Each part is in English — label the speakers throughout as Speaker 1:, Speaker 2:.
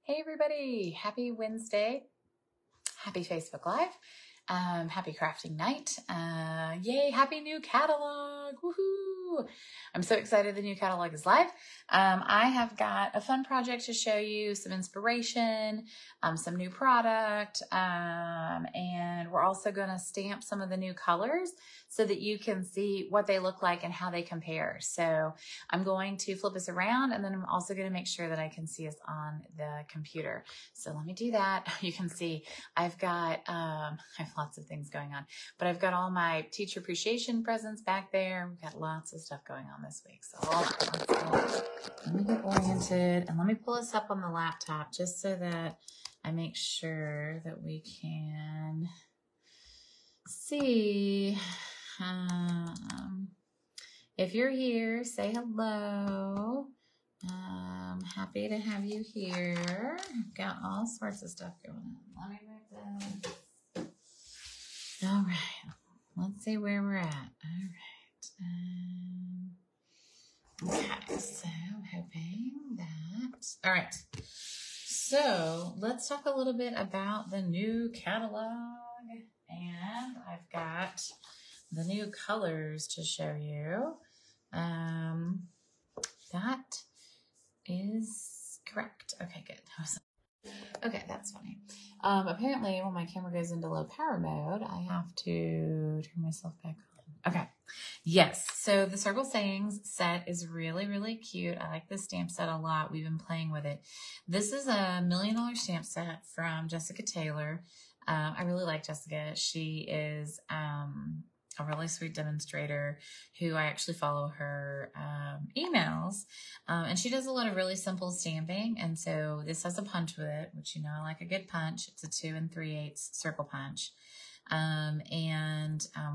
Speaker 1: Hey everybody, happy Wednesday. Happy Facebook Live. Happy crafting night. Yay, happy new catalog. Woohoo. I'm so excited the new catalog is live. I have got a fun project to show you, some inspiration, some new product, and we're also going to stamp some of the new colors so that you can see what they look like and how they compare. So I'm going to flip us around, and then I'm also going to make sure that I can see us on the computer. So let me do that. You can see I've got, I have lots of things going on, but I've got all my teacher appreciation presents back there. We've got lots of stuff going on this week. So hold on, let me get oriented and let me pull us up on the laptop just so that I make sure that we can see. If you're here, say hello. Happy to have you here. I've got all sorts of stuff going on. Let me move this. All right. Let's see where we're at. All right. Okay, so I'm hoping that. All right. So let's talk a little bit about the new catalog. And I've got the new colors to show you. That is correct. Okay, good. Okay, that's funny. Apparently when my camera goes into low power mode, I have to turn myself back on. Okay. Yes. So the Circle Sayings set is really, really cute. I like this stamp set a lot. We've been playing with it. This is a $1 million stamp set from Jessica Taylor. I really like Jessica. She is, a really sweet demonstrator who I actually follow her emails. And she does a lot of really simple stamping. And so this has a punch with it, which, you know, I like a good punch. It's a 2 3/8 circle punch.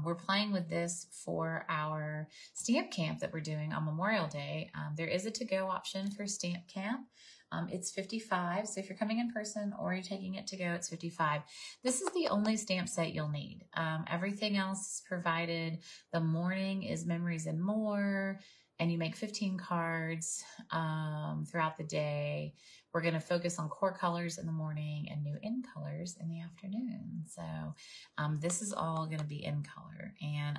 Speaker 1: We're playing with this for our stamp camp that we're doing on Memorial Day. There is a to-go option for stamp camp. It's $55. So if you're coming in person or you're taking it to go, it's $55. This is the only stamp set you'll need. Everything else is provided. The morning is Memories and More, and you make 15 cards throughout the day. We're going to focus on core colors in the morning and new in colors in the afternoon. So this is all going to be in color. And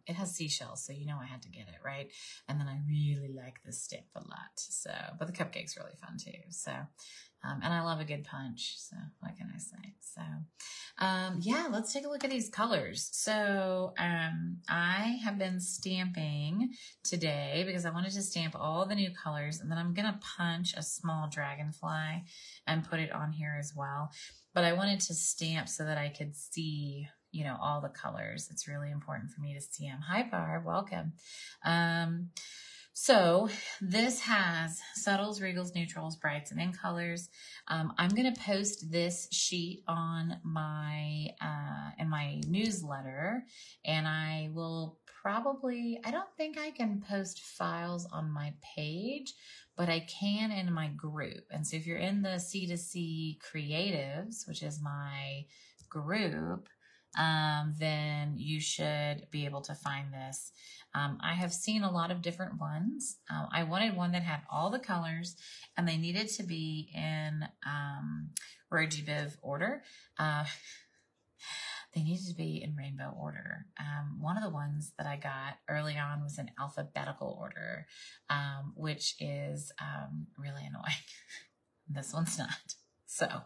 Speaker 1: it has seashells, so I had to get it, right? And then I really like this stamp a lot. So, but the cupcake's really fun too. So, and I love a good punch. So what can I say? So, yeah, let's take a look at these colors. So, I have been stamping today because I wanted to stamp all the new colors, and then I'm going to punch a small dragonfly and put it on here as well. But I wanted to stamp so that I could see, all the colors. It's really important for me to see them. Hi, Barb. Welcome. So this has subtles, regals, neutrals, brights, and in colors. I'm going to post this sheet on my, in my newsletter, and I will probably, I don't think I can post files on my page, but I can in my group. And so if you're in the C2C Creatives, which is my group, then you should be able to find this. I have seen a lot of different ones. I wanted one that had all the colors, and they needed to be in Rojibiv order. They needed to be in rainbow order. One of the ones that I got early on was in alphabetical order, which is really annoying. This one's not. So,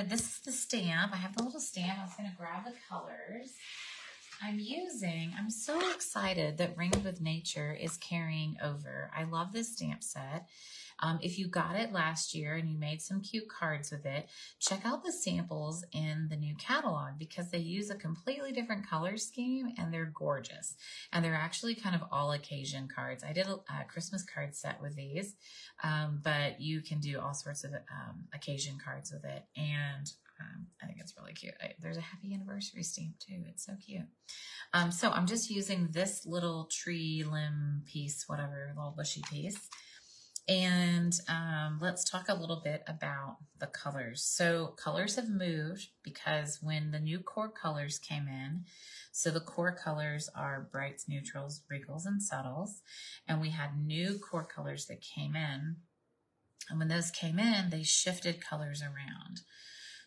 Speaker 1: this is the stamp. I have the little stamp. I was going to grab the colors. I'm so excited that Ringed with Nature is carrying over. I love this stamp set. If you got it last year and you made some cute cards with it, check out the samples in the new catalog because they use a completely different color scheme and they're gorgeous. And they're actually kind of all occasion cards. I did a Christmas card set with these, but you can do all sorts of occasion cards with it. And I think it's really cute. There's a happy anniversary stamp too. It's so cute. So I'm just using this little tree limb piece, whatever, little bushy piece. And let's talk a little bit about the colors. So colors have moved because when the new core colors came in, so the core colors are brights, neutrals, regals, and subtles. And we had new core colors that came in. And when those came in, they shifted colors around.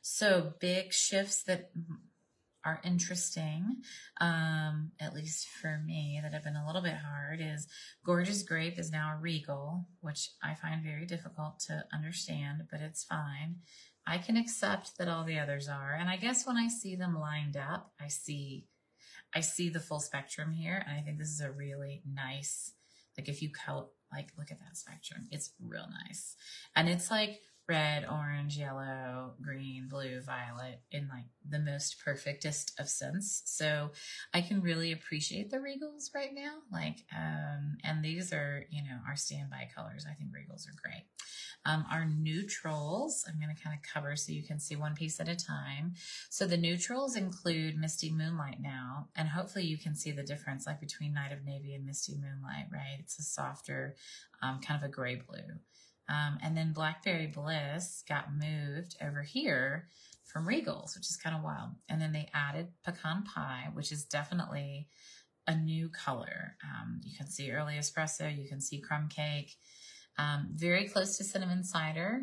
Speaker 1: So big shifts that are interesting, at least for me, that have been a little bit hard, is Gorgeous Grape is now a Regal, which I find very difficult to understand, but it's fine. I can accept that all the others are. And I guess when I see them lined up, I see the full spectrum here. And I think this is a really nice, like if you color, like look at that spectrum, it's real nice. And it's like red, orange, yellow, green, blue, violet in like the most perfectest of sense. So I can really appreciate the Regals right now. Like, and these are, you know, our standby colors. I think Regals are great. Our neutrals, I'm going to kind of cover so you can see one piece at a time. So the neutrals include Misty Moonlight now, and hopefully you can see the difference like between Night of Navy and Misty Moonlight, right? It's a softer, kind of a gray blue. And then Blackberry Bliss got moved over here from Regals, which is kind of wild. And then they added Pecan Pie, which is definitely a new color. You can see Early Espresso, you can see Crumb Cake. Very close to Cinnamon Cider,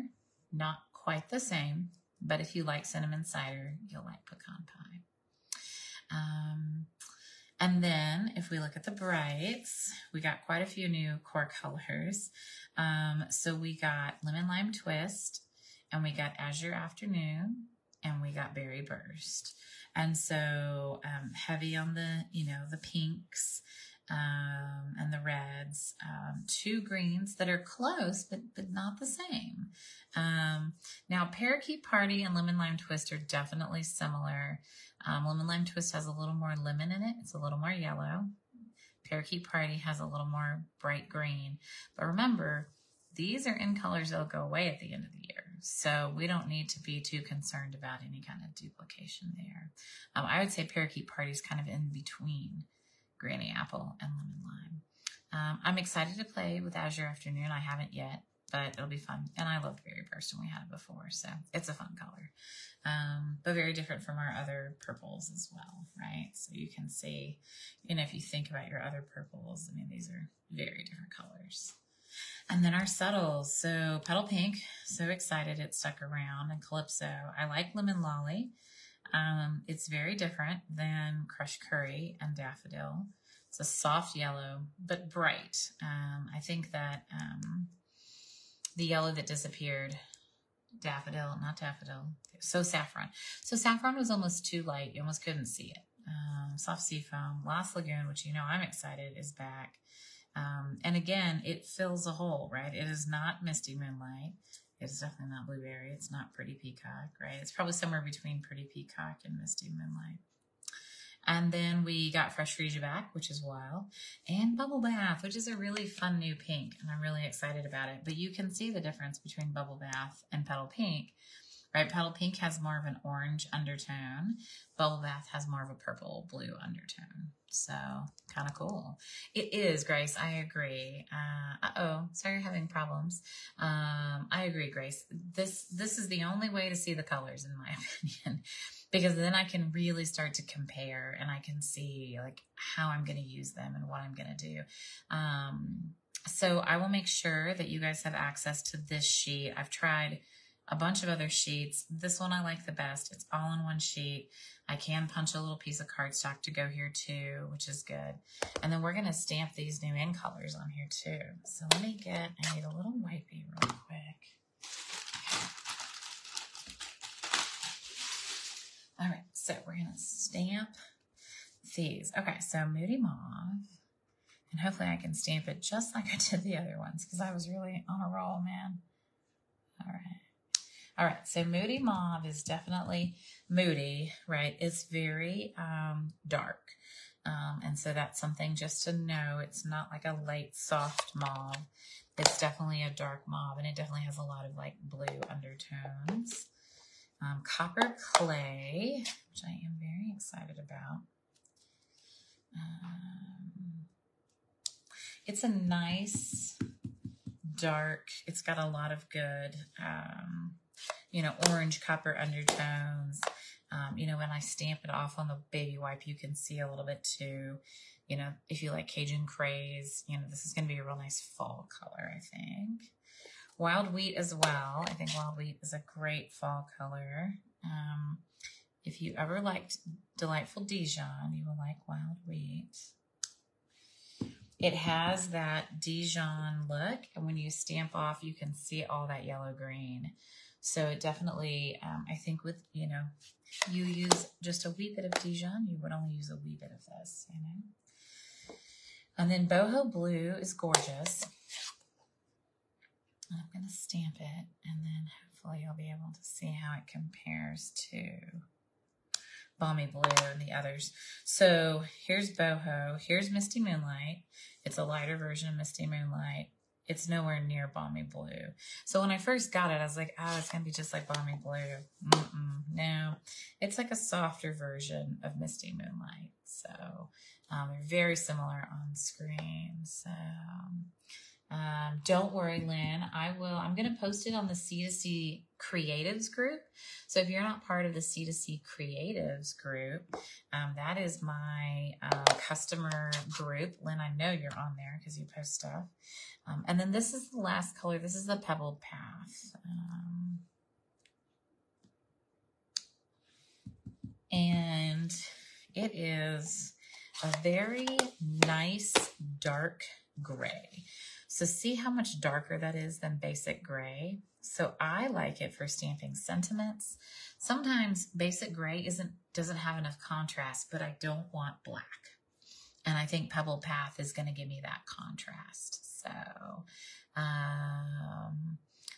Speaker 1: not quite the same, but if you like Cinnamon Cider, you'll like Pecan Pie. And then if we look at the brights, we got quite a few new core colors. So we got Lemon Lime Twist, and we got Azure Afternoon, and we got Berry Burst. And so heavy on the, you know, the pinks, and the reds, two greens that are close, but not the same. Now Parakeet Party and Lemon Lime Twist are definitely similar. Lemon Lime Twist has a little more lemon in it. It's a little more yellow. Parakeet Party has a little more bright green. But remember, these are in colors that'll go away at the end of the year. So we don't need to be too concerned about any kind of duplication there. I would say Parakeet Party is kind of in between Granny Apple and Lemon Lime. I'm excited to play with Azure Afternoon. I haven't yet, but it'll be fun. And I loved Berry Burst when we had it before, so it's a fun color. But very different from our other purples as well, right? So you can see, you know, if you think about your other purples, I mean, these are very different colors. And then our subtles. So Petal Pink, so excited it stuck around. And Calypso, I like Lemon Lolly. It's very different than Crush Curry and Daffodil. It's a soft yellow, but bright. I think that the yellow that disappeared, Daffodil, not Daffodil, so Saffron. So Saffron was almost too light. You almost couldn't see it. Soft Seafoam, Lost Lagoon, which you know I'm excited, is back. And again, it fills a hole, right? It is not Misty Moonlight. It's definitely not Blueberry. It's not Pretty Peacock, right? It's probably somewhere between Pretty Peacock and Misty Moonlight. And then we got Fresh Freesia back, which is wild, and Bubble Bath, which is a really fun new pink, and I'm really excited about it. But you can see the difference between Bubble Bath and Petal Pink, right? Petal Pink has more of an orange undertone. Bubble Bath has more of a purple blue undertone. So kind of cool. It is, Grace. I agree. Sorry you're having problems. I agree, Grace. This is the only way to see the colors, in my opinion, because then I can really start to compare and I can see like how I'm going to use them and what I'm going to do. So I will make sure that you guys have access to this sheet. I've tried a bunch of other sheets. This one I like the best. It's all in one sheet. I can punch a little piece of cardstock to go here too, which is good. And then we're going to stamp these new in colors on here too. So let me I need a little wipey real quick. Okay. All right, so we're going to stamp these. Okay, so Moody Mauve. And hopefully I can stamp it just like I did the other ones because I was really on a roll, man. All right. All right, so Moody Mauve is definitely moody, right? It's very dark. And so that's something just to know. It's not like a light, soft mauve. It's definitely a dark mauve, and it definitely has a lot of like blue undertones. Copper Clay, which I am very excited about. It's a nice, dark, it's got a lot of good, you know, orange copper undertones. You know, when I stamp it off on the baby wipe, you can see a little bit too. You know, if you like Cajun Craze, you know, this is going to be a real nice fall color, I think. Wild wheat as well. I think wild wheat is a great fall color. If you ever liked Delightful Dijon, you will like wild wheat. It has that Dijon look, and when you stamp off, you can see all that yellow-green. So it definitely, I think with, you know, you use just a wee bit of Dijon, you would only use a wee bit of this, you know. And then Boho Blue is gorgeous. I'm going to stamp it, and then hopefully you'll be able to see how it compares to Balmy Blue and the others. So here's Boho. Here's Misty Moonlight. It's a lighter version of Misty Moonlight. It's nowhere near Balmy Blue. So when I first got it, I was like, oh, it's going to be just like Balmy Blue. No, it's like a softer version of Misty Moonlight. So they're very similar on screen. So don't worry, Lynn. I'm going to post it on the C2C Creatives group. So if you're not part of the C2C Creatives group, that is my customer group. Lynn, I know you're on there because you post stuff. And then this is the last color. This is the Pebbled Path. And it is a very nice dark gray. So see how much darker that is than basic gray. So I like it for stamping sentiments. Sometimes basic gray doesn't have enough contrast, but I don't want black. And I think Pebbled Path is going to give me that contrast.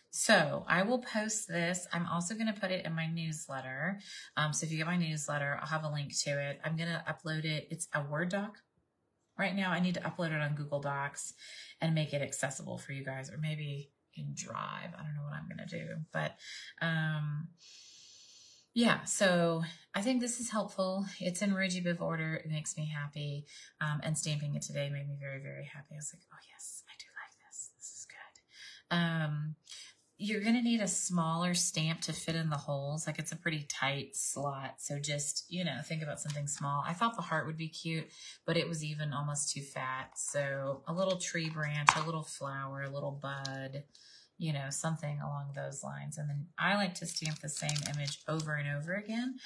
Speaker 1: So I will post this. I'm also going to put it in my newsletter. So if you get my newsletter, I'll have a link to it. I'm going to upload it. It's a Word doc. Right now, I need to upload it on Google Docs and make it accessible for you guys, or maybe in Drive. I don't know what I'm going to do. But yeah, so I think this is helpful. It's in Rigibib order. It makes me happy. And stamping it today made me very, very happy. I was like, oh, yes, I do like this. This is good. You're going to need a smaller stamp to fit in the holes. Like, it's a pretty tight slot. So just, you know, think about something small. I thought the heart would be cute, but it was even almost too fat. So a little tree branch, a little flower, a little bud, you know, something along those lines. And then I like to stamp the same image over and over again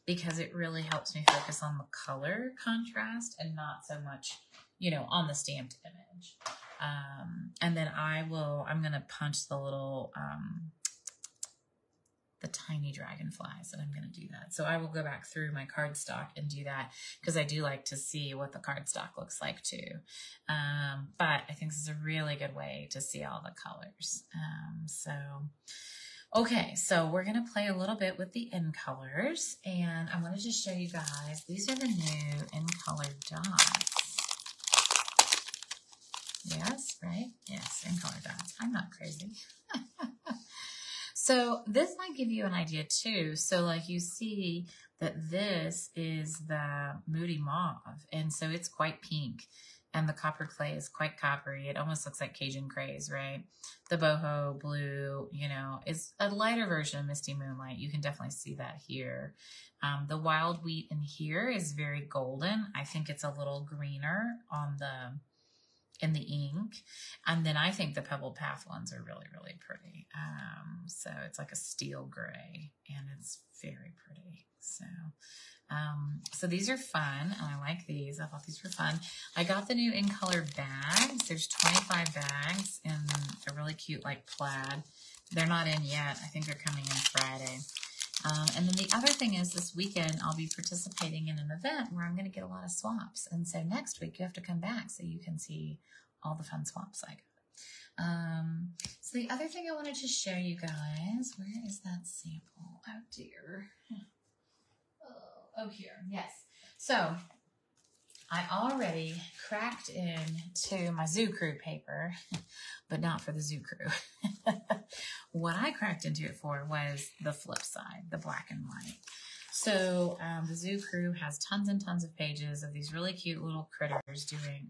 Speaker 1: because it really helps me focus on the color contrast and not so much, you know, on the stamped image. And then I'm going to punch the little, the tiny dragonflies, and I'm going to do that. So I will go back through my cardstock and do that because I do like to see what the cardstock looks like too. But I think this is a really good way to see all the colors. Okay, so we're going to play a little bit with the in colors, and I wanted to show you guys, these are the new in color dots. Yes, right? Yes, in color dots. I'm not crazy. So this might give you an idea too. So like you see that this is the Moody Mauve, and so it's quite pink, and the copper clay is quite coppery. It almost looks like Cajun Craze, right? The Boho Blue, you know, is a lighter version of Misty Moonlight. You can definitely see that here. The Wild Wheat in here is very golden. I think it's a little greener on in the ink. And then I think the Pebbled Path ones are really, really pretty. So it's like a steel gray, and it's very pretty. So these are fun, and I like these. I thought these were fun. I got the new in color bags. There's 25 bags in a really cute like plaid. They're not in yet. I think they're coming in Friday. And then the other thing is this weekend I'll be participating in an event where I'm going to get a lot of swaps. And so next week you have to come back so you can see all the fun swaps I got. So the other thing I wanted to show you guys, where is that sample? Oh dear. Oh, here, yes. So I already cracked into my Zoo Crew paper, but not for the Zoo Crew. What I cracked into it for was the flip side, the black and white. So the Zoo Crew has tons and tons of pages of these really cute little critters doing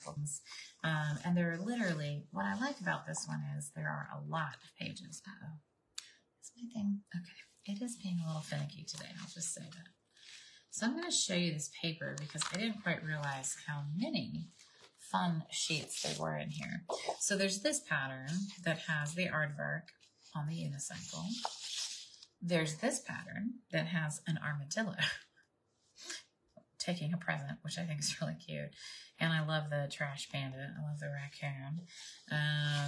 Speaker 1: things. And they're literally, what I like about this one is there are a lot of pages. Uh-oh. Is my thing? Okay. It is being a little finicky today. I'll just say that. So I'm going to show you this paper because I didn't quite realize how many fun sheets there were in here. So there's this pattern that has the aardvark on the unicycle. There's this pattern that has an armadillo taking a present, which I think is really cute. And I love the trash panda. I love the raccoon.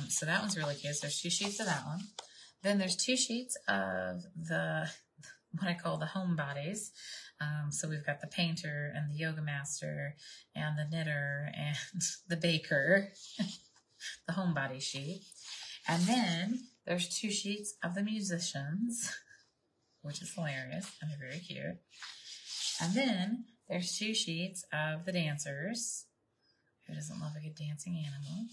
Speaker 1: So that one's really cute. So there's 2 sheets of that one. Then there's 2 sheets of the, what I call the home bodies. So we've got the painter and the yoga master and the knitter and the baker, the homebody sheet. And then there's 2 sheets of the musicians, which is hilarious and they're very cute. And then there's 2 sheets of the dancers. Who doesn't love a good dancing animal?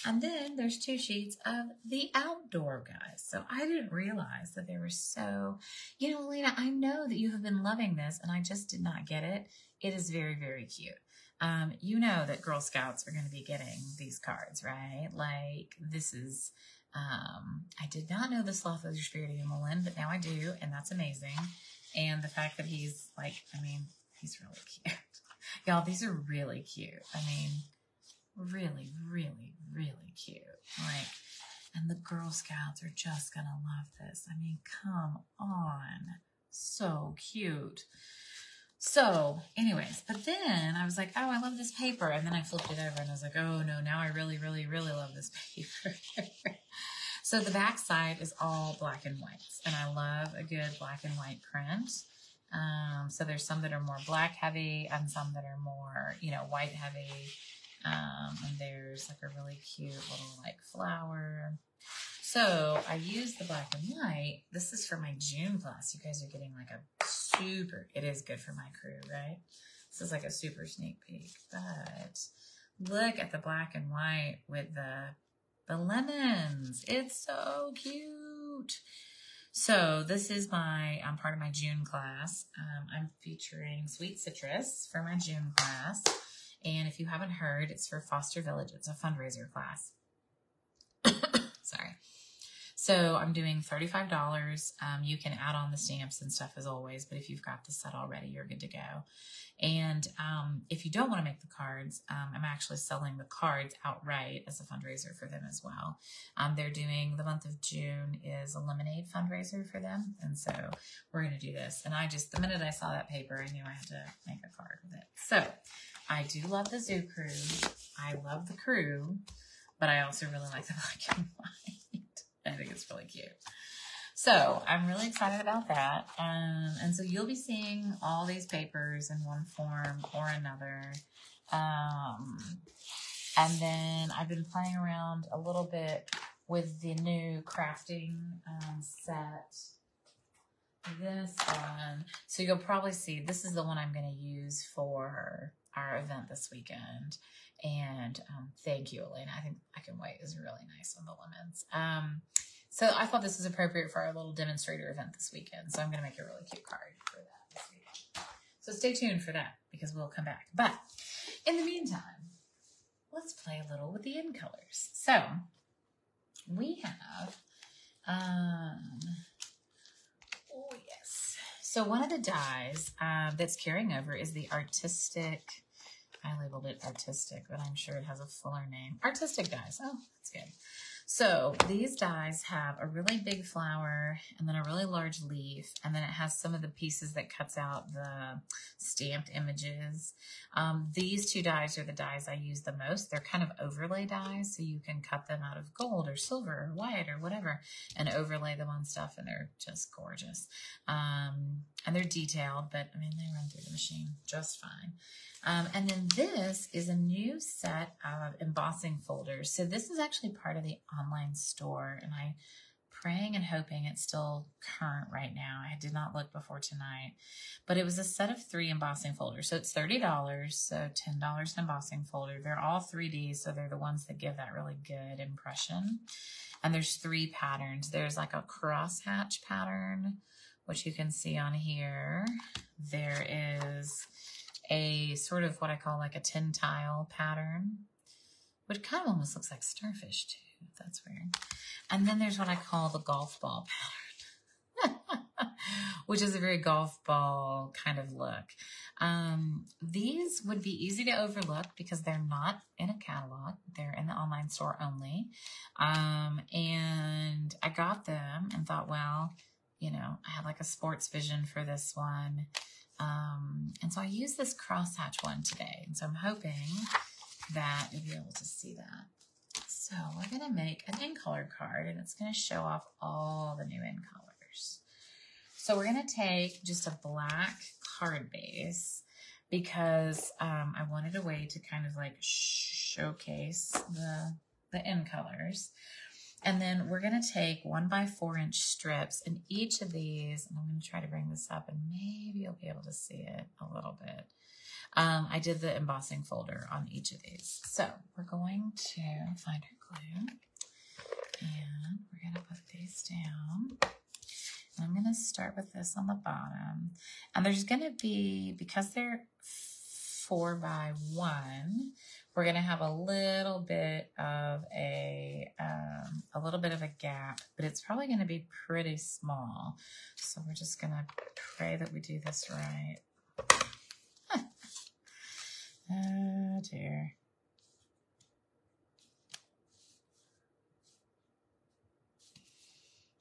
Speaker 1: And then there's 2 sheets of the outdoor guys. So I didn't realize that they were so, you know, Elena, I know that you have been loving this and I just did not get it. It is very, very cute. You know that Girl Scouts are going to be getting these cards, right? Like this is, I did not know the sloth was your spirit animal in, but now I do. And that's amazing. And the fact that he's like, I mean, he's really cute. Y'all, these are really cute. I mean, really, really, really cute. Like, and the Girl Scouts are just gonna love this. I mean, come on. So cute. So anyways, but then I was like, oh, I love this paper. And then I flipped it over and I was like, oh no, now I really, really, really love this paper. So the back side is all black and whites. And I love a good black and white print. So there's some that are more black heavy and some that are more, you know, white heavy. And there's like a really cute little like flower. So I used the black and white. This is for my June class. You guys are getting like a super, it is good for my crew, right? This is like a super sneak peek, but look at the black and white with the lemons. It's so cute. So this is my, I'm part of my June class. I'm featuring Sweet Citrus for my June class. And if you haven't heard, it's for Foster Village. It's a fundraiser class. Sorry. So I'm doing $35. You can add on the stamps and stuff as always, but if you've got the set already, you're good to go. And if you don't want to make the cards, I'm actually selling the cards outright as a fundraiser for them as well. They're doing, the month of June is a lemonade fundraiser for them. And so we're going to do this. And I just, the minute I saw that paper, I knew I had to make a card with it. So I do love the Zoo Crew. I love the crew, but I also really like the black and white. I think it's really cute. So I'm really excited about that. And so you'll be seeing all these papers in one form or another. And then I've been playing around a little bit with the new crafting set. This one. So you'll probably see, this is the one I'm going to use for our event this weekend. And thank you, Elena. I think I Can Wait is really nice on the lemons. So I thought this was appropriate for our little demonstrator event this weekend. So I'm going to make a really cute card for that this weekend. So stay tuned for that because we'll come back. But in the meantime, let's play a little with the in colors. So we have, oh yes. So one of the dies that's carrying over is the artistic, I labeled it artistic, but I'm sure it has a fuller name. Artistic dies. Oh, that's good. So these dies have a really big flower and then a really large leaf. And then it has some of the pieces that cuts out the stamped images. These 2 dies are the dies I use the most. They're kind of overlay dies. So you can cut them out of gold or silver or white or whatever and overlay them on stuff. And they're just gorgeous. And they're detailed, but I mean, they run through the machine just fine. And then this is a new set of embossing folders. So this is actually part of the online store, and I'm praying and hoping it's still current right now. I did not look before tonight, but it was a set of 3 embossing folders. So it's $30, so $10 an embossing folder. They're all 3D, so they're the ones that give that really good impression. And there's 3 patterns. There's like a crosshatch pattern, which you can see on here. There is a sort of what I call like a tin tile pattern, which kind of almost looks like starfish too. That's weird. And then there's what I call the golf ball pattern, which is a very golf ball kind of look. These would be easy to overlook because they're not in a catalog. They're in the online store only. And I got them and thought, well, you know, I had like a sports vision for this one. And so I used this crosshatch one today. And so I'm hoping that you'll be able to see that. So we're going to make an in color card, and it's going to show off all the new in colors. So we're going to take just a black card base because I wanted a way to kind of like showcase the in colors. And then we're going to take 1 by 4 inch strips, and each of these, and I'm going to try to bring this up and maybe you'll be able to see it a little bit. I did the embossing folder on each of these. So we're going to find our glue, and we're going to put these down. And I'm going to start with this on the bottom. And there's going to be, because they're 4 by 1, we're going to have a little bit of a gap, but it's probably going to be pretty small. So we're just going to pray that we do this right. Oh dear.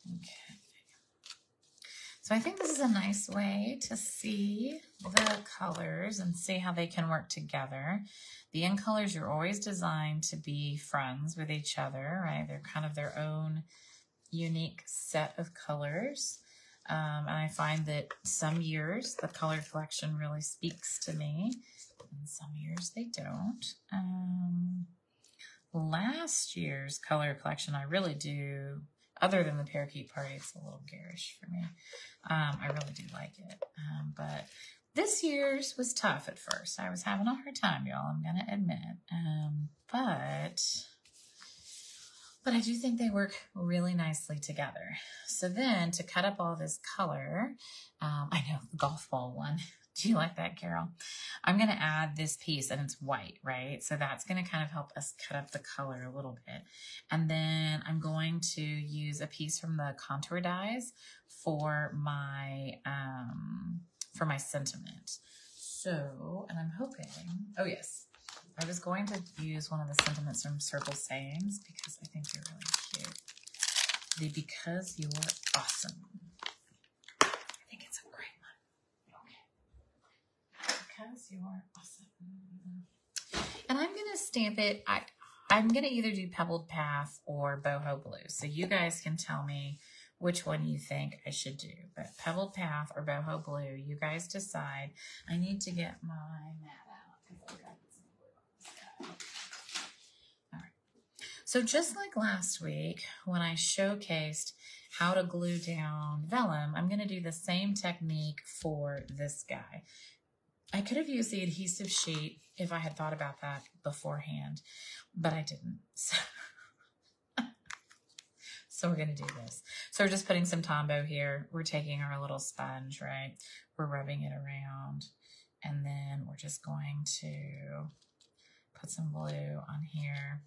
Speaker 1: Okay. So I think this is a nice way to see the colors and see how they can work together. The in colors are always designed to be friends with each other, right? They're kind of their own unique set of colors. And I find that some years the color collection really speaks to me, and some years they don't. Last year's color collection, I really do, other than the parakeet party, it's a little garish for me. I really do like it. But this year's was tough at first. I was having a hard time, y'all, I'm going to admit. But I do think they work really nicely together. So then to cut up all this color, I know the golf ball one. Do you like that, Carol? I'm going to add this piece, and it's white, right? So that's going to kind of help us cut up the color a little bit. And then I'm going to use a piece from the contour dies for my sentiment. So, and I'm hoping, oh yes, I was going to use one of the sentiments from Circle Sayings because I think they're really cute. The Because You're Awesome. I think it's a great one. Okay. Because You're Awesome. And I'm going to stamp it. I'm going to either do Pebbled Path or Boho Blue. So you guys can tell me which one you think I should do. But Pebbled Path or Boho Blue, you guys decide. I need to get my mat out because I've got some glue on this guy. All right. So just like last week when I showcased how to glue down vellum, I'm going to do the same technique for this guy. I could have used the adhesive sheet if I had thought about that beforehand, but I didn't. So we're going to do this. So we're just putting some Tombow here. We're taking our little sponge, right? We're rubbing it around. And then we're just going to put some glue on here.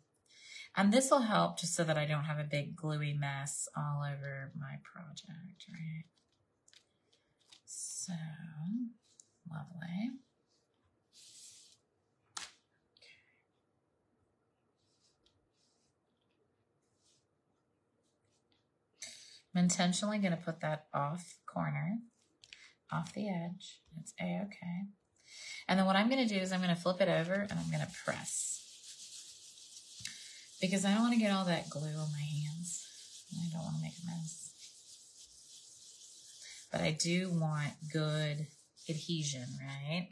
Speaker 1: And this will help just so that I don't have a big gluey mess all over my project, right? So, lovely. I'm intentionally going to put that off corner, off the edge. It's a-okay. And then what I'm going to do is I'm going to flip it over and I'm going to press. Because I don't want to get all that glue on my hands. I don't want to make a mess. But I do want good adhesion, right?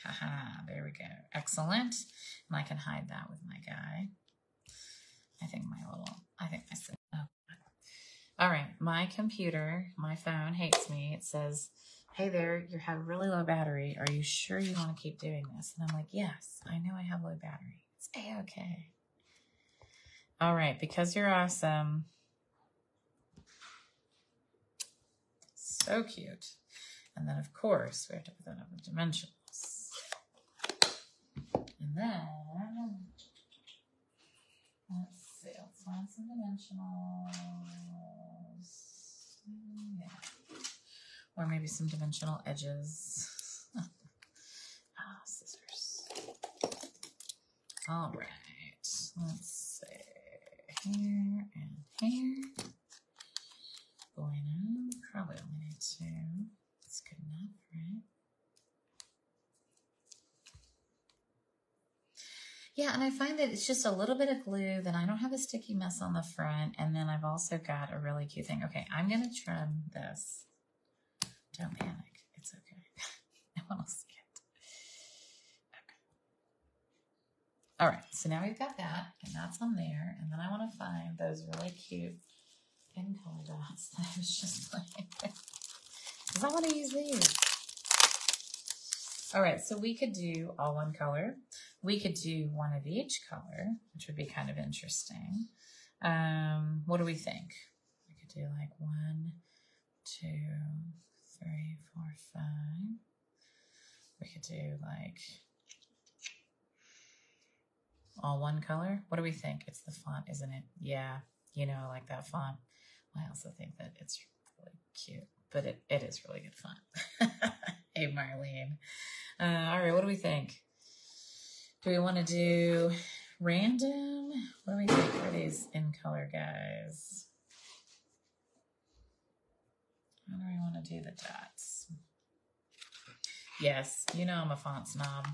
Speaker 1: Haha, there we go. Excellent. And I can hide that with my guy. I think my all right, my computer, my phone hates me. It says, hey there, you have really low battery. Are you sure you want to keep doing this? And I'm like, yes, I know I have low battery. It's a-okay. All right, Because You're Awesome. So cute. And then, of course, we have to put that up in dimensionals. And then, let's see, let's find some dimensionals. Yeah. or maybe some dimensional edges. Ah, scissors. All right, let's see, here and here. Going up, probably only need 2. That's good enough, right? Yeah, and I find that it's just a little bit of glue, then I don't have a sticky mess on the front, and then I've also got a really cute thing. Okay, I'm going to trim this. Don't panic. It's okay. I want to see it. Okay. All right, so now we've got that, and that's on there, and then I want to find those really cute in color dots that I was just playing with, because I want to use these. All right, so we could do all one color. We could do one of each color, which would be kind of interesting. What do we think? We could do like 1, 2, 3, 4, 5. We could do like all one color. What do we think? It's the font, isn't it? Yeah, you know, I like that font. I also think that it's really cute, but it is really good fun. Hey, Marlene. All right, what do we think? Do we want to do random? What do we think for these in color guys? How do we want to do the dots? Yes, you know I'm a font snob.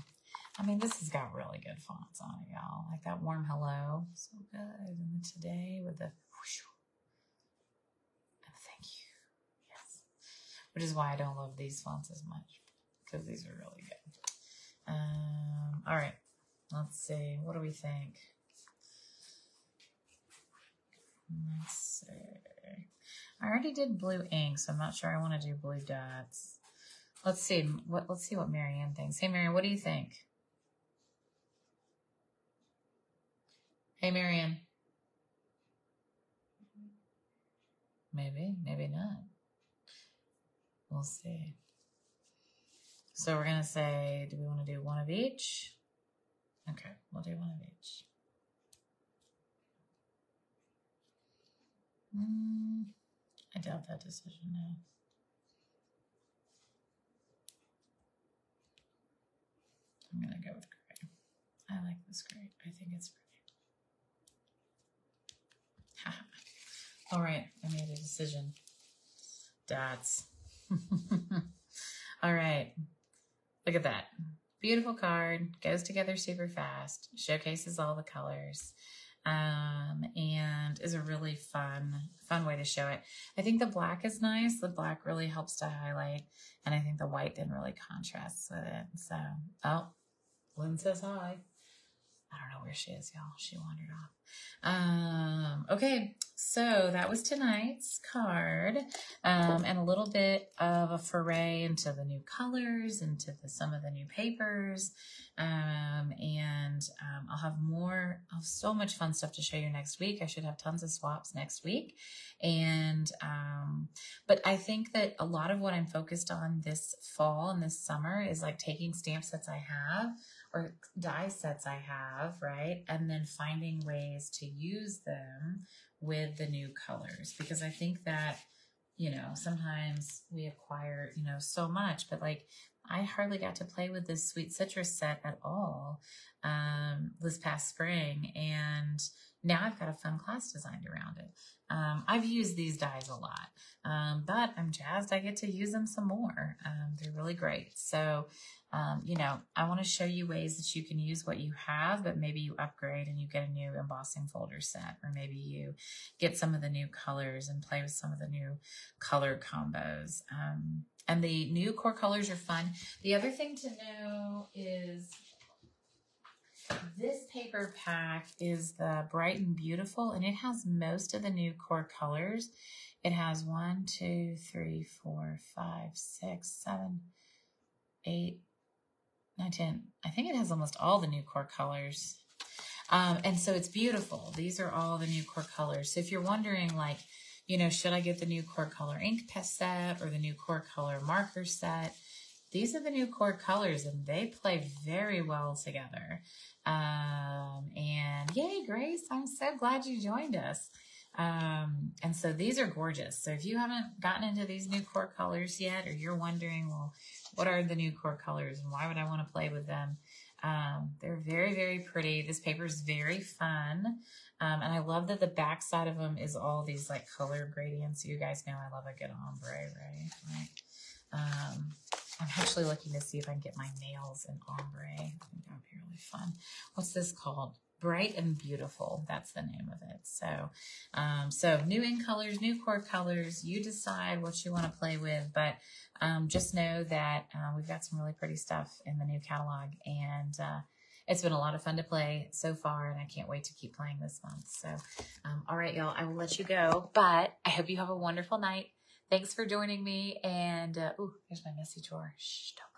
Speaker 1: I mean, this has got really good fonts on it, y'all. Like that warm hello. So good. And then today with the whoosh. Oh, thank you. Yes. Which is why I don't love these fonts as much, because these are really good. All right. Let's see. What do we think? Let's see. I already did blue ink, so I'm not sure I want to do blue dots. Let's see. Let's see what Marianne thinks. Hey, Marianne, what do you think? Hey, Marianne. Maybe, maybe not. We'll see. So we're going to say, do we want to do one of each? Okay, we'll do one of each. I doubt that decision now. I'm going to go with gray. I like this gray. I think it's pretty. All right, I made a decision. Dots. All right, look at that. Beautiful card, goes together super fast, showcases all the colors, and is a really fun way to show it. I think the black is nice. The black really helps to highlight, and I think the white then really contrasts with it. So, oh, Lynn says hi. I don't know where she is, y'all. She wandered off. Okay, so that was tonight's card, and a little bit of a foray into the new colors, into some of the new papers, and I'll have so much fun stuff to show you next week. I should have tons of swaps next week, and but I think that a lot of what I'm focused on this fall and this summer is like taking stamp sets I have, or die sets I have, right? And then finding ways to use them with the new colors. Because I think that, you know, sometimes we acquire, you know, so much, but like I hardly got to play with this Sweet Citrus set at all this past spring. And now I've got a fun class designed around it. I've used these dies a lot, but I'm jazzed I get to use them some more. They're really great. So, you know, I want to show you ways that you can use what you have, but maybe you upgrade and you get a new embossing folder set, or maybe you get some of the new colors and play with some of the new color combos. And the new core colors are fun. The other thing to know is this paper pack is the Bright and Beautiful, and it has most of the new core colors. It has 1, 2, 3, 4, 5, 6, 7, 8, 9, 10. I think it has almost all the new core colors. And so it's beautiful. These are all the new core colors. So if you're wondering, like, you know, should I get the new core color ink set or the new core color marker set? These are the new core colors, and they play very well together. And yay, Grace, I'm so glad you joined us. And so these are gorgeous. So if you haven't gotten into these new core colors yet, or you're wondering, well, what are the new core colors and why would I want to play with them? They're very, very pretty. This paper is very fun. And I love that the back side of them is all these like color gradients. You guys know I love a good ombre, right? I'm actually looking to see if I can get my nails in ombre. I think that would be really fun. What's this called? Bright and Beautiful. That's the name of it. So new in colors, new core colors. You decide what you want to play with, but just know that we've got some really pretty stuff in the new catalog, and it's been a lot of fun to play so far, and I can't wait to keep playing this month. So, all right, y'all, I will let you go, but I hope you have a wonderful night. Thanks for joining me, and ooh, here's my messy drawer. Shh, don't